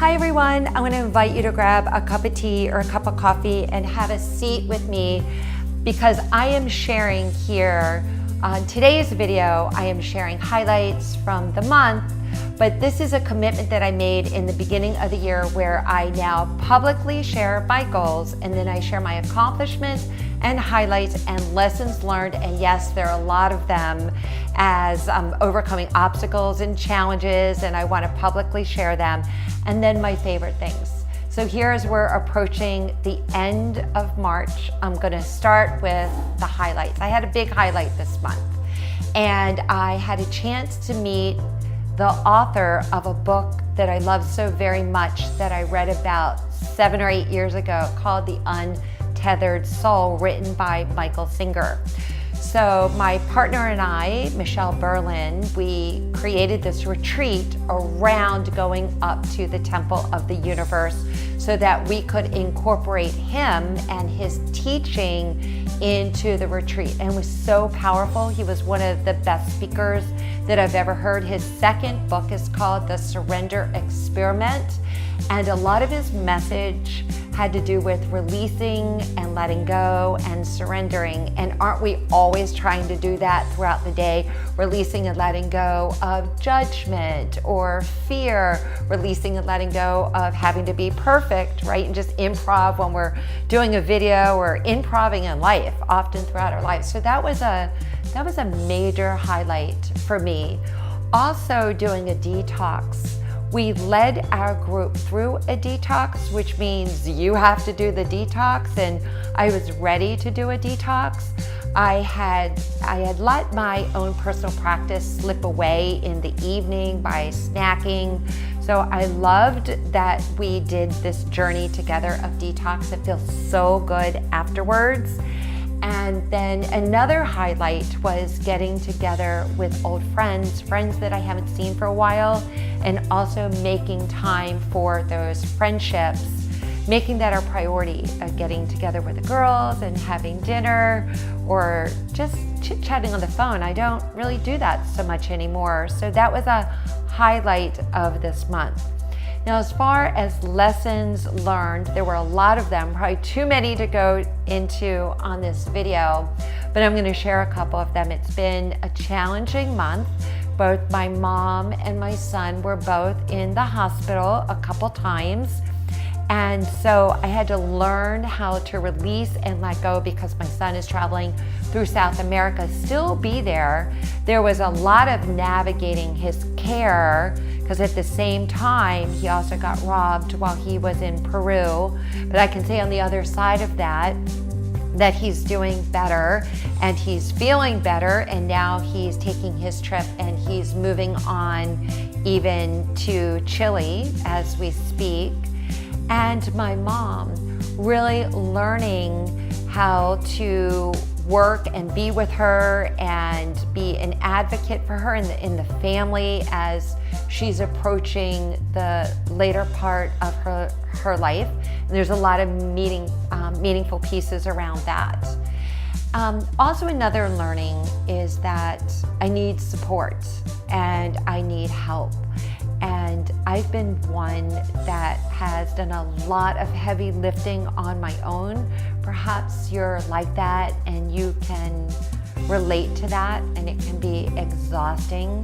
Hi everyone, I want to invite you to grab a cup of tea or a cup of coffee and have a seat with me because I am sharing here on today's video, I am sharing highlights from the month, but this is a commitment that I made in the beginning of the year where I now publicly share my goals and then I share my accomplishments and highlights and lessons learned, and yes, there are a lot of them as overcoming obstacles and challenges, and I want to publicly share them, and then my favorite things. So here's we're approaching the end of March. I'm going to start with the highlights. I had a big highlight this month, and I had a chance to meet the author of a book that I love so very much that I read about 7 or 8 years ago called The Untethered Soul, written by Michael Singer. So my partner and I, Michelle Berlin, we created this retreat around going up to the Temple of the Universe so that we could incorporate him and his teaching into the retreat. And it was so powerful. He was one of the best speakers that I've ever heard. His second book is called The Surrender Experiment. And a lot of his message had to do with releasing and letting go and surrendering. And aren't we always trying to do that throughout the day? Releasing and letting go of judgment or fear, releasing and letting go of having to be perfect, right? And just improv when we're doing a video or improving in life, often throughout our lives. So that was a major highlight for me. Also doing a detox. We led our group through a detox, which means you have to do the detox, and I was ready to do a detox. I had let my own personal practice slip away in the evening by snacking. So I loved that we did this journey together of detox. It feels so good afterwards. And then another highlight was getting together with old friends that I haven't seen for a while, and also making time for those friendships, making that our priority of getting together with the girls and having dinner or just chit-chatting on the phone. I don't really do that so much anymore. So that was a highlight of this month. Now, as far as lessons learned, there were a lot of them, probably too many to go into on this video, but I'm going to share a couple of them. It's been a challenging month. Both my mom and my son were both in the hospital a couple times. And so I had to learn how to release and let go because my son is traveling through South America, still be there. There was a lot of navigating his care because at the same time, he also got robbed while he was in Peru. But I can say on the other side of that he's doing better and he's feeling better, and now he's taking his trip and he's moving on even to Chile as we speak. And my mom really learning how to work and be with her and be an advocate for her in the family as she's approaching the later part of her life. And there's a lot of meaningful pieces around that. Also, another learning is that I need support and I need help. And I've been one that has done a lot of heavy lifting on my own. Perhaps you're like that and you can relate to that, and it can be exhausting.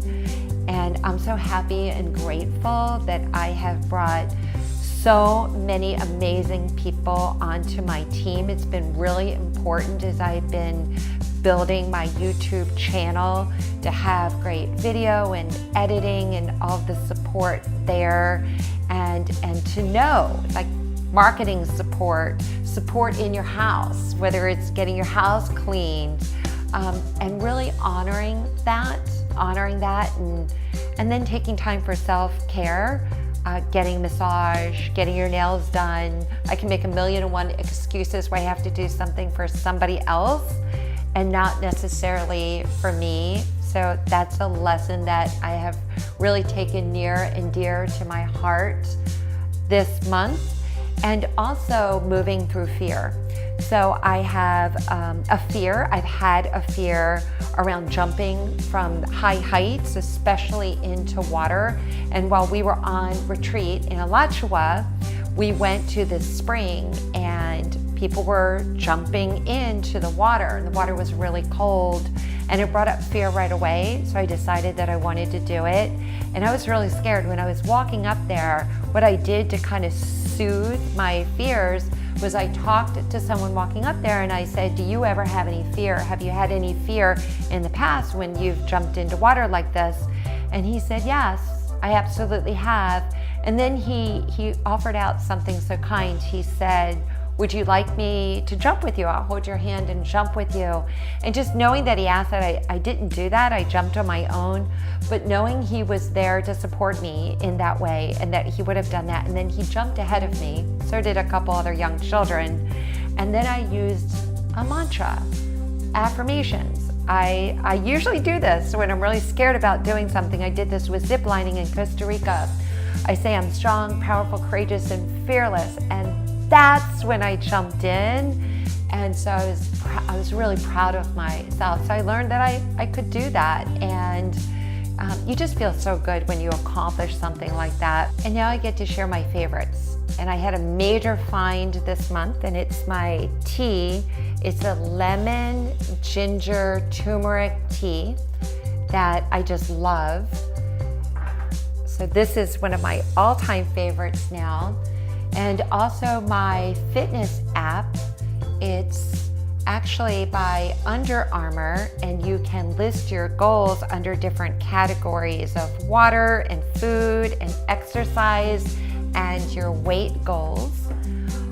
And I'm so happy and grateful that I have brought so many amazing people onto my team. It's been really important as I've been building my YouTube channel to have great video and editing and all the support there, and to know, like, marketing support in your house, whether it's getting your house cleaned, and really honoring that, and then taking time for self-care. Getting massage, getting your nails done. I can make 1,000,001 excuses why I have to do something for somebody else and not necessarily for me. So that's a lesson that I have really taken near and dear to my heart this month. And also moving through fear. So I have a fear. I've had a fear around jumping from high heights, especially into water. And while we were on retreat in Alachua, we went to this spring and people were jumping into the water, and the water was really cold, and it brought up fear right away. So I decided that I wanted to do it. And I was really scared. When I was walking up there, what I did to kind of soothe my fears was I talked to someone walking up there and I said, do you ever have any fear? Have you had any fear in the past when you've jumped into water like this? And he said, yes, I absolutely have. And then he offered out something so kind. He said, would you like me to jump with you? I'll hold your hand and jump with you. And just knowing that he asked that, I didn't do that. I jumped on my own. But knowing he was there to support me in that way and that he would have done that. And then he jumped ahead of me. So did a couple other young children. And then I used a mantra, affirmations. I usually do this when I'm really scared about doing something. I did this with ziplining in Costa Rica. I say I'm strong, powerful, courageous, and fearless. And that's when I jumped in, and so I was really proud of myself. So I learned that I could do that, and you just feel so good when you accomplish something like that. And now I get to share my favorites. And I had a major find this month, and it's my tea. It's a lemon ginger turmeric tea that I just love. So this is one of my all-time favorites now. And also my fitness app, it's actually by Under Armour, and you can list your goals under different categories of water and food and exercise and your weight goals.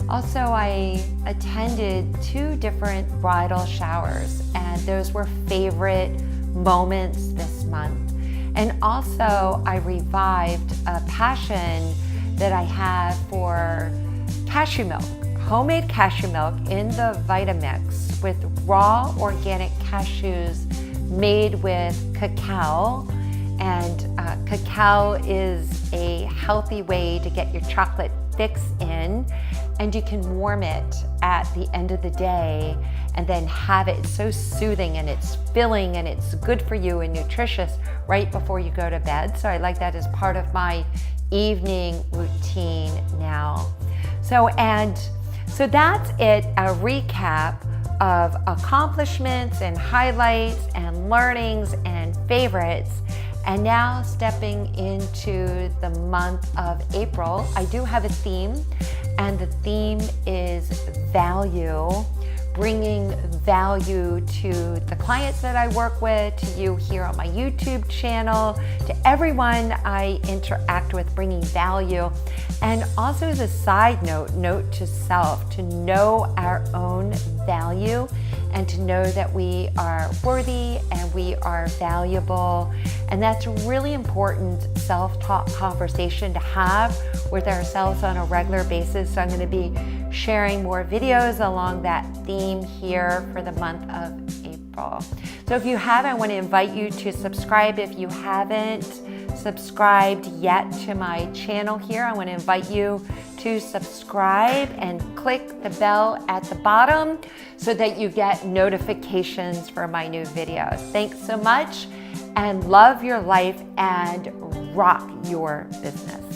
Also, I attended 2 different bridal showers, and those were favorite moments this month. And also I revived a passion that I have for cashew milk, homemade cashew milk in the Vitamix with raw organic cashews made with cacao. And cacao is a healthy way to get your chocolate fix in, and you can warm it at the end of the day and then have it. It's so soothing and it's filling and it's good for you and nutritious right before you go to bed. So I like that as part of my evening routine now. So that's it, a recap of accomplishments and highlights and learnings and favorites. And now stepping into the month of April, I do have a theme, and the theme is value. Bringing value to the clients that I work with, to you here on my YouTube channel, to everyone I interact with, bringing value. And also as a side note, note to self, to know our own value and to know that we are worthy and we are valuable. And that's a really important self-talk conversation to have with ourselves on a regular basis. So I'm going to be sharing more videos along that theme here for the month of April. So if you haven't, I want to invite you to subscribe. If you haven't subscribed yet to my channel here, I want to invite you to subscribe and click the bell at the bottom so that you get notifications for my new videos. Thanks so much, and love your life and rock your business.